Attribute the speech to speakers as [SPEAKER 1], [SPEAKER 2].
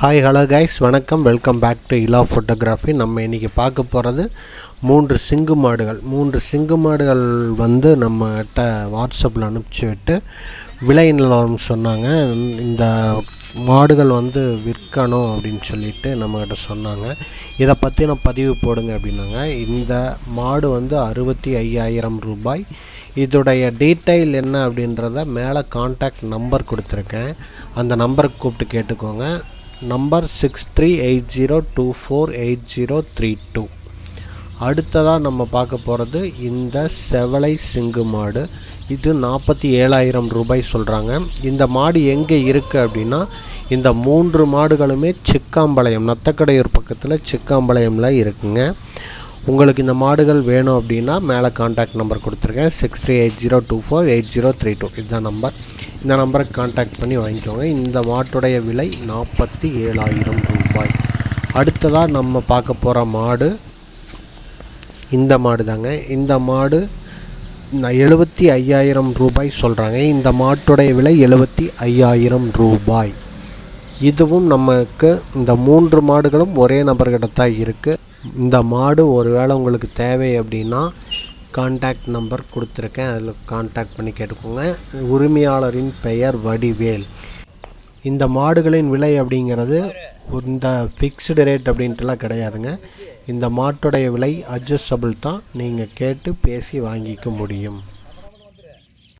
[SPEAKER 1] Hi hello guys, வணக்கம். Welcome back to Ila photography. நம்ம இன்றைக்கி பார்க்க போகிறது 3 சிங்கு மாடுகள். 3 சிங்கு மாடுகள் வந்து நம்மகிட்ட வாட்ஸ்அப்பில் அனுப்பிச்சி விட்டு விலை நிலவரம் சொன்னாங்க. இந்த மாடுகள் வந்து விற்கணும் அப்படின்னு சொல்லிட்டு நம்மக்கிட்ட சொன்னாங்க. இதை பற்றின பதிவு போடுங்க அப்படின்னாங்க. இந்த மாடு வந்து 65,000 ரூபாய். இதோடைய டீட்டெயில் என்ன அப்படின்றத மேலே கான்டாக்ட் நம்பர் கொடுத்துருக்கேன். அந்த நம்பருக்கு கூப்பிட்டு கேட்டுக்கோங்க. நம்பர் 6380248032. அடுத்ததாக நம்ம பார்க்க போகிறது இந்த செவலை சிங்கு மாடு. இது 47,000 ரூபாய் சொல்கிறாங்க. இந்த மாடு எங்கே இருக்குது அப்படின்னா, இந்த 3 மாடுகளுமே சிக்காம்பாளையம், நத்தக்கடையூர் பக்கத்தில் சிக்காம்பாளையமில் இருக்குங்க. உங்களுக்கு இந்த மாடுகள் வேணும் அப்படின்னா மேலே கான்டாக்ட் நம்பர் கொடுத்துருக்கேன். 6380248032 இதுதான் நம்பர். இந்த நம்பருக்கு கான்டாக்ட் பண்ணி வாங்கிக்கோங்க. இந்த மாட்டுடைய விலை 47,000 ரூபாய். அடுத்ததாக நம்ம பார்க்க போகிற மாடு இந்த மாடு தாங்க. இந்த மாடு 75,000 ரூபாய் சொல்கிறாங்க. இந்த மாட்டுடைய விலை 75,000 ரூபாய். இதுவும் நமக்கு இந்த 3 மாடுகளும் ஒரே நபர்கிட்ட தான் இருக்குது. இந்த மாடு ஒருவேளை உங்களுக்கு தேவை அப்படின்னா கான்டாக்ட் நம்பர் கொடுத்துருக்கேன், அதில் கான்டாக்ட் பண்ணி கேட்டுக்கோங்க. உரிமையாளரின் பெயர் வடிவேல். இந்த மாடுகளின் விலை அப்படிங்கிறது இந்த ஃபிக்ஸ்டு ரேட் அப்படின்ட்டுலாம் கிடையாதுங்க. இந்த மாட்டுடைய விலை அட்ஜஸ்டபிள் தான், நீங்கள் கேட்டு பேசி வாங்கிக்க முடியும்.